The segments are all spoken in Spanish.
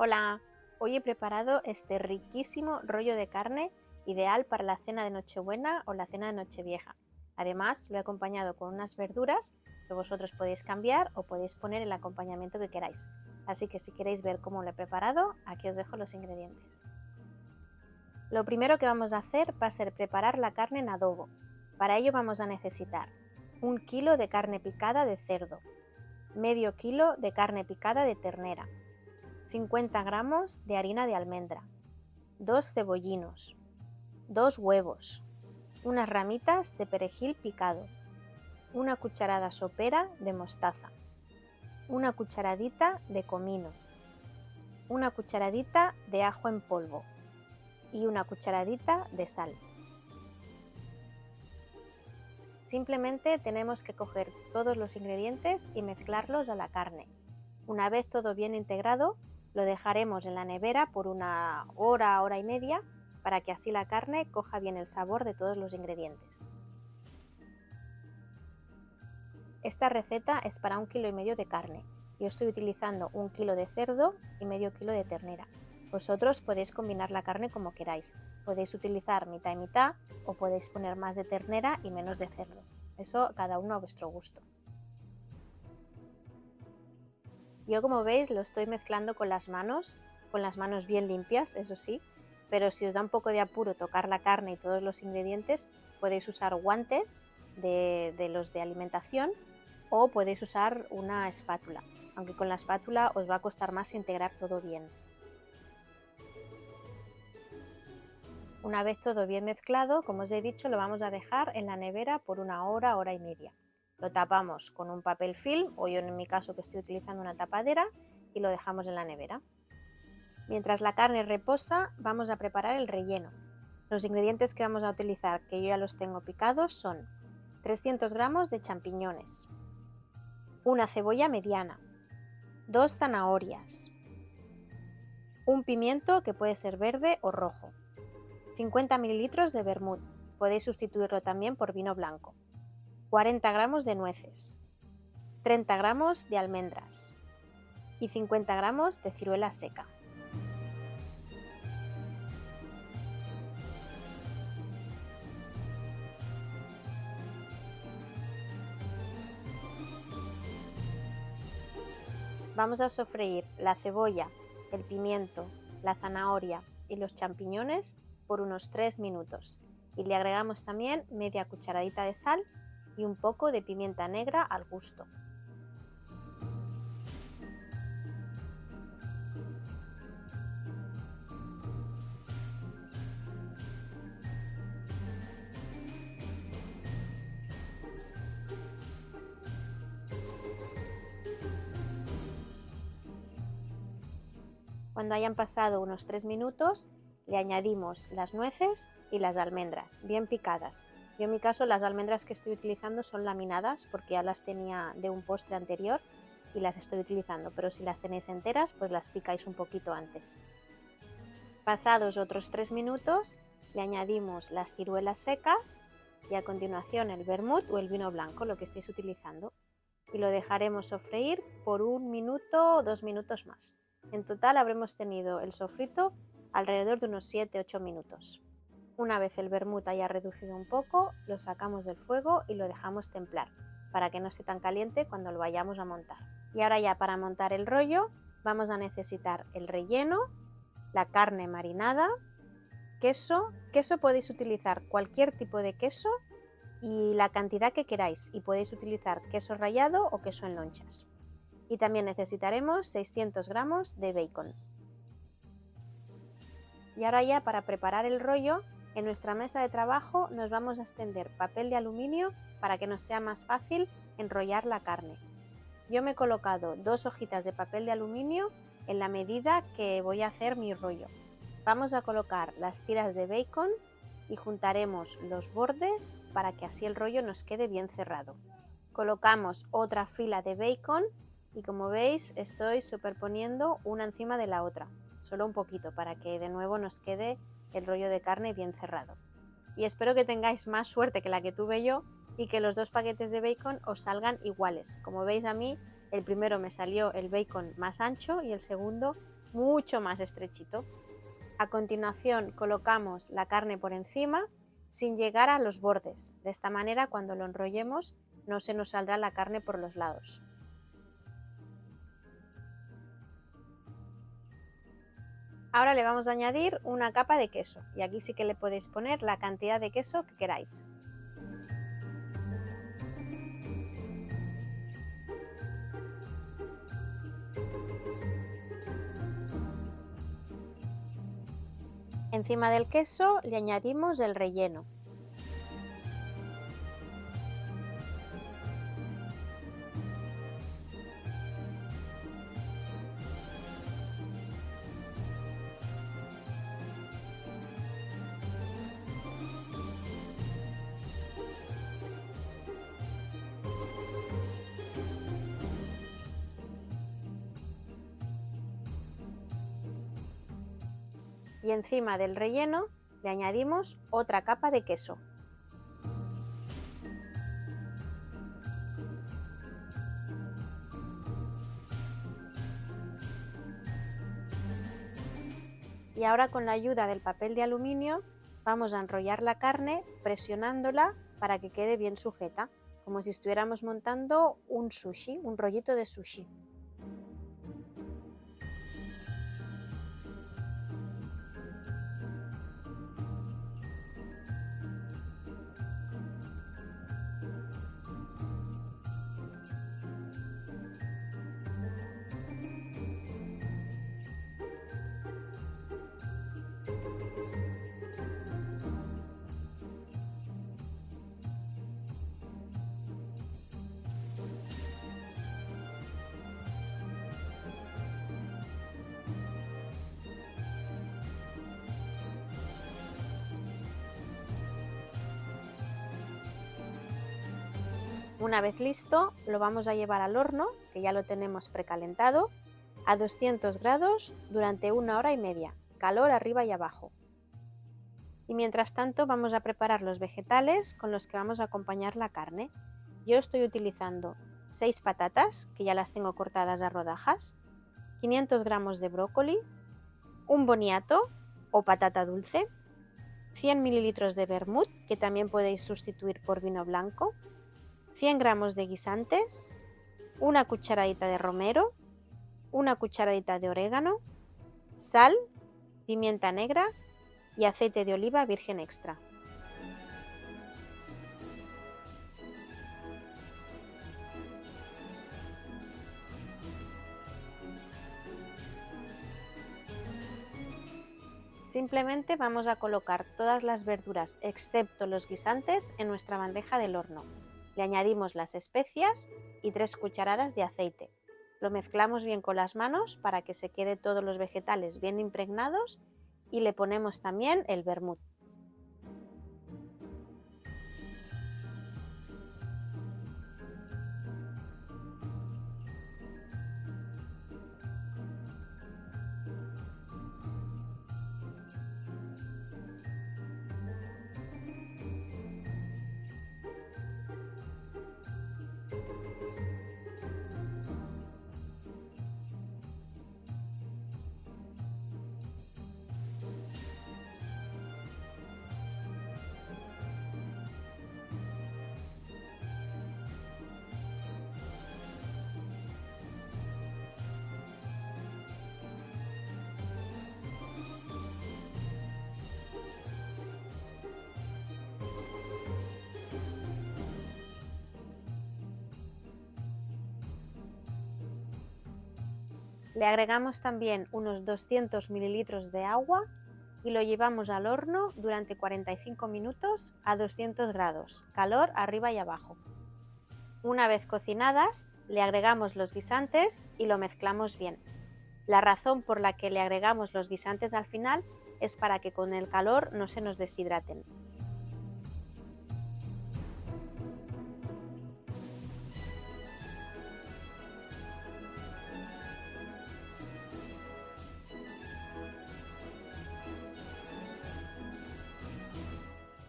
Hola, hoy he preparado este riquísimo rollo de carne ideal para la cena de Nochebuena o la cena de Nochevieja. Además, lo he acompañado con unas verduras que vosotros podéis cambiar o podéis poner el acompañamiento que queráis. Así que si queréis ver cómo lo he preparado, aquí os dejo los ingredientes. Lo primero que vamos a hacer va a ser preparar la carne en adobo. Para ello vamos a necesitar 1 kilo de carne picada de cerdo, medio kilo de carne picada de ternera, 50 gramos de harina de almendra, 2 cebollinos, 2 huevos, unas ramitas de perejil picado, una cucharada sopera de mostaza, una cucharadita de comino, una cucharadita de ajo en polvo y una cucharadita de sal. Simplemente tenemos que coger todos los ingredientes y mezclarlos a la carne. Una vez todo bien integrado, lo dejaremos en la nevera por una hora, hora y media, para que así la carne coja bien el sabor de todos los ingredientes. Esta receta es para 1,5 kg de carne. Yo estoy utilizando 1 kilo de cerdo y medio kilo de ternera. Vosotros podéis combinar la carne como queráis. Podéis utilizar mitad y mitad o podéis poner más de ternera y menos de cerdo. Eso cada uno a vuestro gusto. Yo, como veis, lo estoy mezclando con las manos bien limpias, eso sí, pero si os da un poco de apuro tocar la carne y todos los ingredientes, podéis usar guantes de los de alimentación o podéis usar una espátula, aunque con la espátula os va a costar más integrar todo bien. Una vez todo bien mezclado, como os he dicho, lo vamos a dejar en la nevera por una hora, hora y media. Lo tapamos con un papel film, o yo en mi caso que estoy utilizando una tapadera, y lo dejamos en la nevera. Mientras la carne reposa, vamos a preparar el relleno. Los ingredientes que vamos a utilizar, que yo ya los tengo picados, son 300 gramos de champiñones, una cebolla mediana, 2 zanahorias, un pimiento que puede ser verde o rojo, 50 ml de vermut, podéis sustituirlo también por vino blanco, 40 gramos de nueces, 30 gramos de almendras y 50 gramos de ciruela seca. Vamos a sofreír la cebolla, el pimiento, la zanahoria y los champiñones por unos 3 minutos y le agregamos también media cucharadita de sal y un poco de pimienta negra al gusto. Cuando hayan pasado unos 3 minutos, le añadimos las nueces y las almendras, bien picadas. Yo en mi caso las almendras que estoy utilizando son laminadas porque ya las tenía de un postre anterior y las estoy utilizando, pero si las tenéis enteras, pues las picáis un poquito antes. Pasados otros 3 minutos, le añadimos las ciruelas secas y a continuación el vermut o el vino blanco, lo que estéis utilizando, y lo dejaremos sofreír por 1 minuto o 2 minutos más. En total habremos tenido el sofrito alrededor de unos 7-8 minutos. Una vez el vermut haya reducido un poco, lo sacamos del fuego y lo dejamos templar, para que no esté tan caliente cuando lo vayamos a montar. Y ahora ya para montar el rollo vamos a necesitar el relleno, la carne marinada, queso podéis utilizar cualquier tipo de queso y la cantidad que queráis, y podéis utilizar queso rallado o queso en lonchas. Y también necesitaremos 600 gramos de bacon. Y ahora ya para preparar el rollo, en nuestra mesa de trabajo nos vamos a extender papel de aluminio para que nos sea más fácil enrollar la carne. Yo me he colocado 2 hojitas de papel de aluminio en la medida que voy a hacer mi rollo. Vamos a colocar las tiras de bacon y juntaremos los bordes para que así el rollo nos quede bien cerrado. Colocamos otra fila de bacon y, como veis, estoy superponiendo una encima de la otra, solo un poquito para que de nuevo nos quede el rollo de carne bien cerrado. Y espero que tengáis más suerte que la que tuve yo y que los 2 paquetes de bacon os salgan iguales. Como veis, a mí el primero me salió el bacon más ancho y el segundo mucho más estrechito. A continuación colocamos la carne por encima sin llegar a los bordes. De esta manera, cuando lo enrollemos, no se nos saldrá la carne por los lados. Ahora le vamos a añadir una capa de queso y aquí sí que le podéis poner la cantidad de queso que queráis. Encima del queso le añadimos el relleno. Y encima del relleno le añadimos otra capa de queso. Y ahora con la ayuda del papel de aluminio vamos a enrollar la carne presionándola para que quede bien sujeta, como si estuviéramos montando un sushi, un rollito de sushi. Una vez listo, lo vamos a llevar al horno, que ya lo tenemos precalentado, a 200 grados durante 1 hora y media, calor arriba y abajo. Y mientras tanto vamos a preparar los vegetales con los que vamos a acompañar la carne. Yo estoy utilizando 6 patatas, que ya las tengo cortadas a rodajas, 500 gramos de brócoli, un boniato o patata dulce, 100 mililitros de vermut, que también podéis sustituir por vino blanco, 100 gramos de guisantes, una cucharadita de romero, una cucharadita de orégano, sal, pimienta negra y aceite de oliva virgen extra. Simplemente vamos a colocar todas las verduras excepto los guisantes en nuestra bandeja del horno. Le añadimos las especias y 3 cucharadas de aceite. Lo mezclamos bien con las manos para que se quede todos los vegetales bien impregnados y le ponemos también el vermut. Le agregamos también unos 200 mililitros de agua y lo llevamos al horno durante 45 minutos a 200 grados, calor arriba y abajo. Una vez cocinadas, le agregamos los guisantes y lo mezclamos bien. La razón por la que le agregamos los guisantes al final es para que con el calor no se nos deshidraten.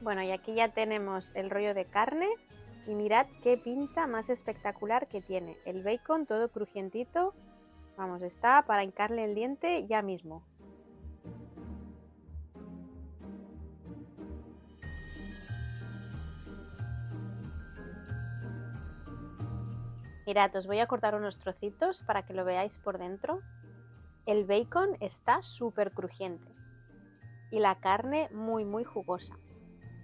Bueno, y aquí ya tenemos el rollo de carne y mirad qué pinta más espectacular que tiene. El bacon todo crujientito Vamos, está para hincarle el diente ya mismo. Mirad, os voy a cortar unos trocitos para que lo veáis por dentro. El bacon está súper crujiente y la carne muy jugosa.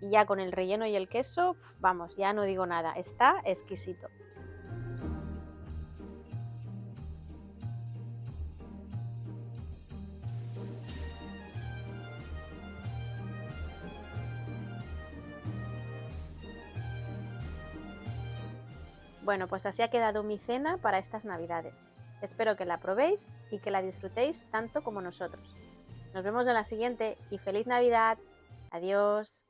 Y ya con el relleno y el queso, vamos, ya no digo nada, está exquisito. Bueno, pues así ha quedado mi cena para estas Navidades. Espero que la probéis y que la disfrutéis tanto como nosotros. Nos vemos en la siguiente y ¡feliz Navidad! Adiós.